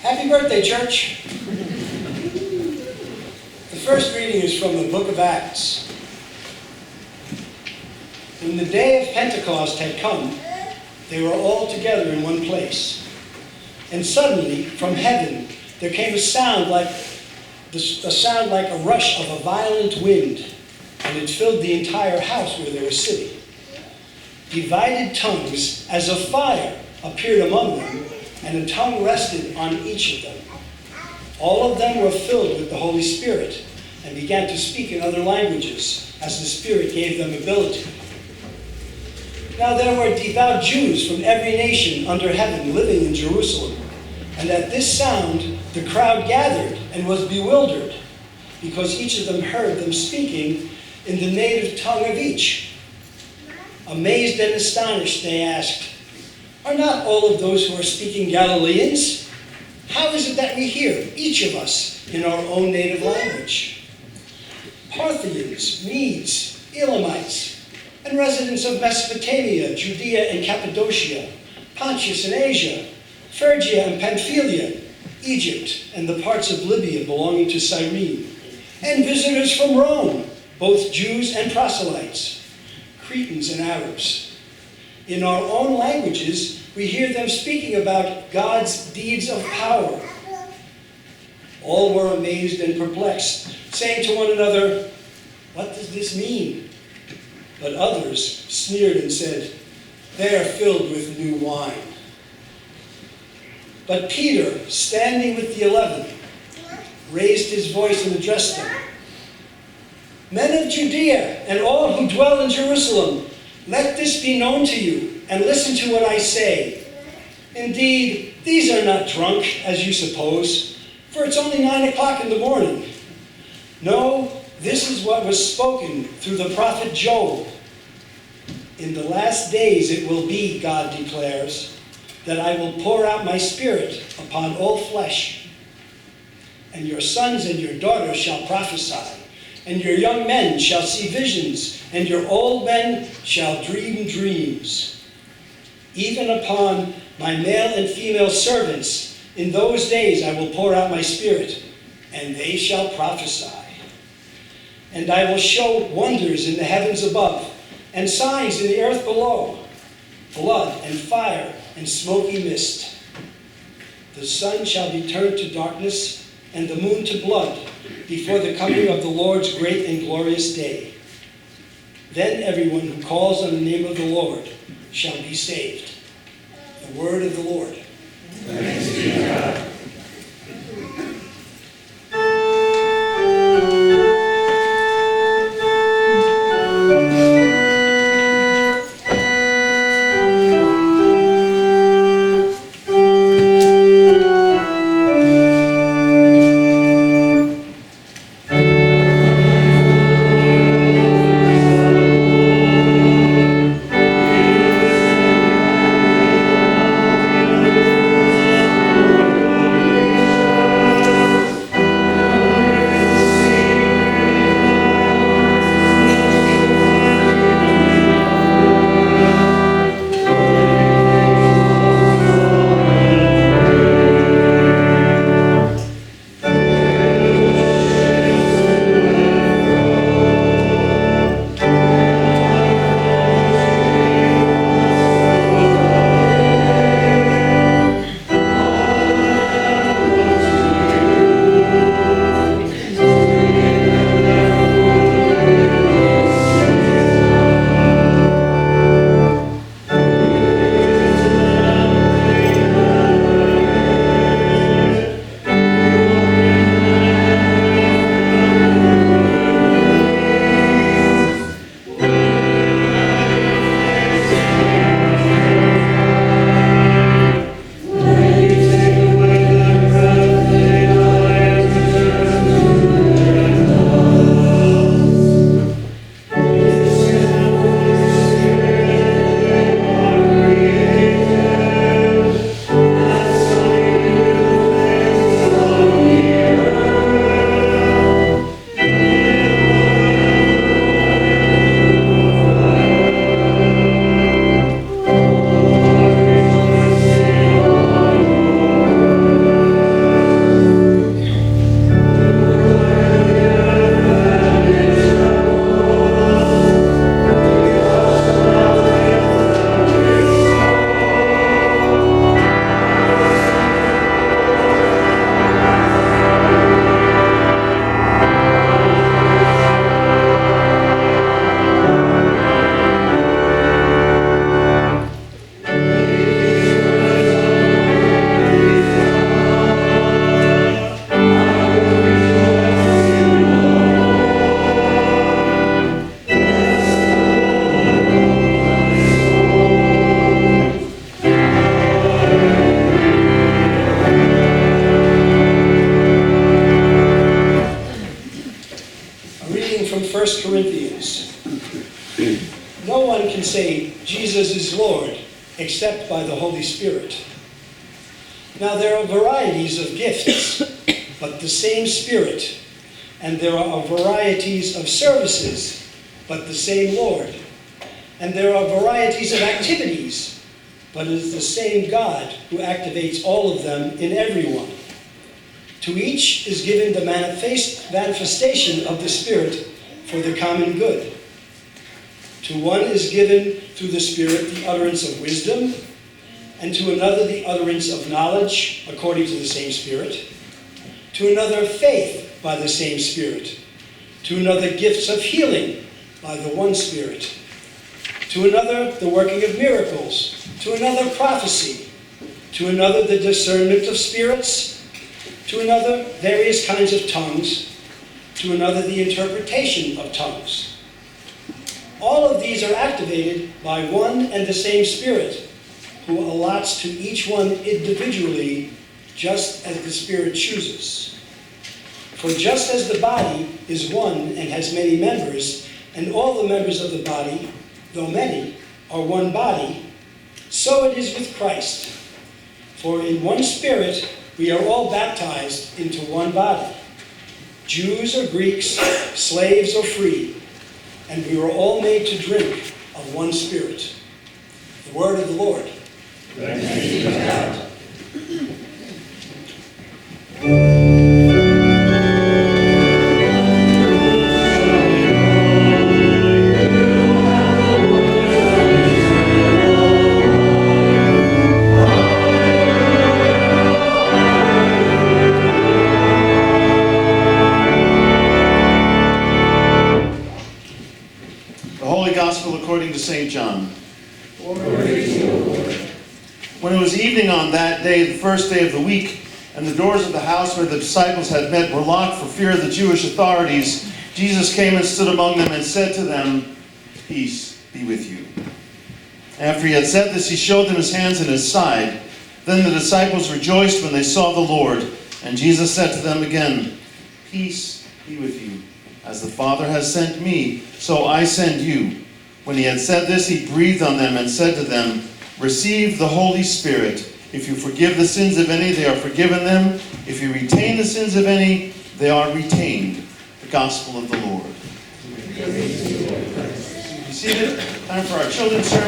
Happy birthday, church. The first reading is from the book of Acts. When the day of Pentecost had come, they were all together in one place. And suddenly, from heaven, there came a sound like a rush of a violent wind, and it filled the entire house where they were sitting. Divided tongues as of fire appeared among them, and a tongue rested on each of them. All of them were filled with the Holy Spirit and began to speak in other languages as the Spirit gave them ability. Now there were devout Jews from every nation under heaven living in Jerusalem. And at this sound the crowd gathered and was bewildered, because each of them heard them speaking in the native tongue of each. Amazed and astonished, they asked, "Are not all of those who are speaking Galileans? How is it that we hear, each of us, in our own native language? Parthians, Medes, Elamites, and residents of Mesopotamia, Judea and Cappadocia, Pontus and Asia, Phrygia and Pamphylia, Egypt, and the parts of Libya belonging to Cyrene, and visitors from Rome, both Jews and proselytes, Cretans and Arabs. In our own languages, we hear them speaking about God's deeds of power." All were amazed and perplexed, saying to one another, "What does this mean?" But others sneered and said, "They are filled with new wine." But Peter, standing with the 11, raised his voice and addressed them. "Men of Judea and all who dwell in Jerusalem, let this be known to you, and listen to what I say. Indeed, these are not drunk, as you suppose, for it's only 9 o'clock in the morning. No, this is what was spoken through the prophet Joel. In the last days it will be, God declares, that I will pour out my Spirit upon all flesh. And your sons and your daughters shall prophesy, and your young men shall see visions, and your old men shall dream dreams. Even upon my male and female servants, in those days I will pour out my Spirit, and they shall prophesy. And I will show wonders in the heavens above, and signs in the earth below, blood and fire and smoky mist. The sun shall be turned to darkness, and the moon to blood, before the coming of the Lord's great and glorious day. Then everyone who calls on the name of the Lord shall be saved." The word of the Lord. Thanks be to God. 1 Corinthians. No one can say Jesus is Lord except by the Holy Spirit. Now there are varieties of gifts, but the same Spirit. And there are varieties of services, but the same Lord. And there are varieties of activities, but it is the same God who activates all of them in everyone. To each is given the manifestation of the Spirit for the common good. To one is given through the Spirit the utterance of wisdom, and to another the utterance of knowledge according to the same Spirit. To another faith by the same Spirit. To another gifts of healing by the one Spirit. To another the working of miracles. To another prophecy. To another the discernment of spirits. To another various kinds of tongues. To another the interpretation of tongues. All of these are activated by one and the same Spirit, who allots to each one individually just as the Spirit chooses. For just as the body is one and has many members, and all the members of the body, though many, are one body, so it is with Christ. For in one Spirit we are all baptized into one body, Jews or Greeks, slaves or free, and we were all made to drink of one Spirit. The word of the Lord. Thanks be to God. According to St. John. When it was evening on that day, the first day of the week, and the doors of the house where the disciples had met were locked for fear of the Jewish authorities, Jesus came and stood among them and said to them, "Peace be with you." After he had said this, he showed them his hands and his side. Then the disciples rejoiced when they saw the Lord. And Jesus said to them again, "Peace be with you. As the Father has sent me, so I send you." When he had said this, he breathed on them and said to them, "Receive the Holy Spirit. If you forgive the sins of any, they are forgiven them. If you retain the sins of any, they are retained." The Gospel of the Lord. Be seated. Time for our children's sermon.